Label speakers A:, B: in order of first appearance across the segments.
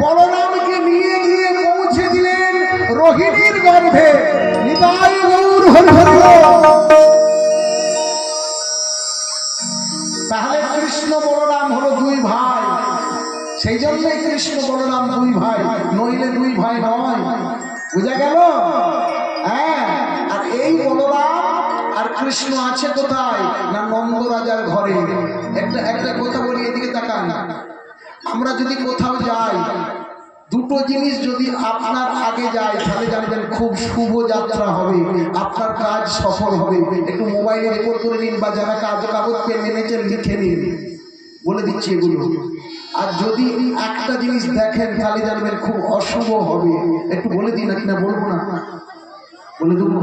A: বলরামকে নিয়ে গিয়ে পৌঁছে দিলেন রোহিণীর গর্ভে। নিতাই গৌর হরি হরি বল। তাহলে কৃষ্ণ বলরাম হলো দুই ভাই, সেই জন্যই কৃষ্ণ বলরাম দুই ভাই, নইলে দুই ভাই নয়। বুঝা গেল? হ্যাঁ। আর এই বলরাম আর কৃষ্ণ আছে কোথায় না নন্দ রাজার ঘরে। একটা কথা বলি, এদিকে তাকান। আমরা যদি কোথাও যাই, দুটো জিনিস যদি আপনার আগে যায় তাহলে জানবেন খুব শুভ যাত্রা হবে, আপনার কাজ সফল হবে। একটু মোবাইলে রেকর্ড করে নিন বা যারা কাগজ পেন এনেছেন লিখে নিন, বলে দিচ্ছি এগুলো। আর যদি একটা জিনিস দেখেন তাহলে জানবেন খুব অশুভ হবে। একটু বলে দিন, নাকি না বলবো না? বলে দেবো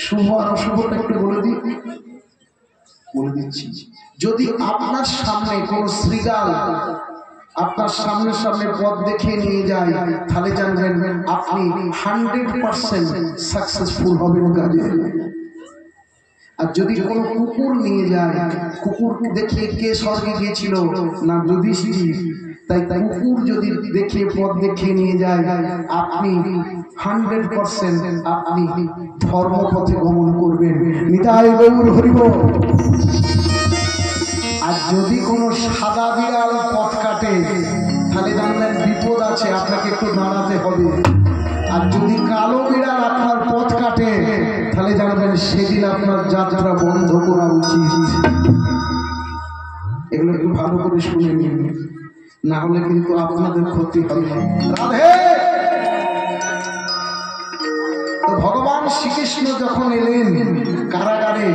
A: শুভ আর অশুভটা একটু বলে দিই, বলে দিচ্ছি। যদি আপনার সামনে কোন শ্রীগাল আপনার সামনে সামনে পথ দেখিয়ে নিয়ে যায় তাহলে জানবেন আপনি 100% সাকসেসফুল হবেন কাজে। আর যদি কোনো কুকুর নিয়ে যায়, কুকুর দেখিয়ে কে স্বর্গে গিয়েছিল না যুধিষ্ঠির, তাই কুকুর যদি দেখিয়ে পথ দেখিয়ে নিয়ে যায় আপনি 100% আপনি ধর্মপথে গমন করবেন। নিতাই গৌর হরি বল। আর যদি কোনো সাদা বিড়াল পথ কাটে তাহলে জানবেন বিপদ আছে, আপনাকে একটু দাঁড়াতে হবে। আর যদি কালো বিড়াল আপনার পথ কাটে তাহলে জানবেন সেদিন আপনার যাত্রা বন্ধ করা উচিত। এগুলো একটু ভালো করে শুনে নিন, না হলে কিন্তু আপনাদের ক্ষতি হবে। রাধে। তো ভগবান শ্রীকৃষ্ণ যখন এলেন কারাগারে,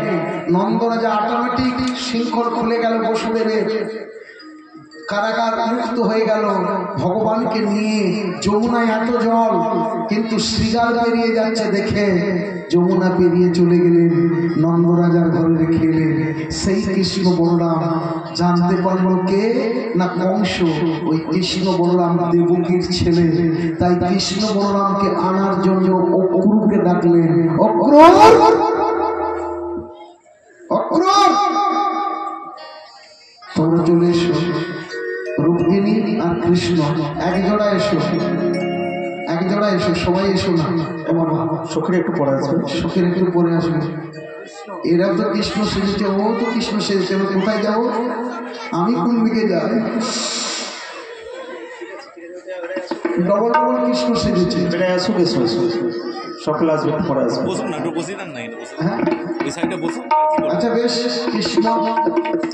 A: নন্দরাজা অটোমেটিক শৃঙ্খল খুলে গেল বসুদেবের, কারাগার মুক্ত হয়ে গেল। ভগবানকে নিয়ে যমুনায় এত জল, কিন্তু শ্রীগাল বেরিয়ে যাচ্ছে দেখে যমুনা পেরিয়ে চলে গেলেন, নন্দরাজার ঘরে রেখে এলেন। সেই কৃষ্ণ বলরাম জানতে পারল কে না কংস, ওই কৃষ্ণ বলরাম দেবকীর ছেলে। তাই কৃষ্ণ বলরামকে আনার জন্য অক্রুরকে ডাকলেন। অক্রুর, অক্রুর, তোমরা চলে এসো। রুক্মিণী আর কৃষ্ণ এক জোড়া এসো, এক জোড়া এসো, সবাই এসো না। শোকের একটু পরে আসবে, শোকের একটু পরে আসবে। এরা তো কৃষ্ণ সেজেছে, ও তো কৃষ্ণ সেজেছে, আমি কোথায় যাবো? আমি কোন দিকে যাই? ডবল ডবল কৃষ্ণ সেজেছে।
B: আসো, এসো এসো, সকলে আসবে, পরে আসবে।
C: বসুন না, একটু বসে দেন না।
A: হ্যাঁ
C: ওই সাইডে বসুন।
A: আচ্ছা বেশ, কৃষ্ণ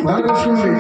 A: ভালো করে শুনবে।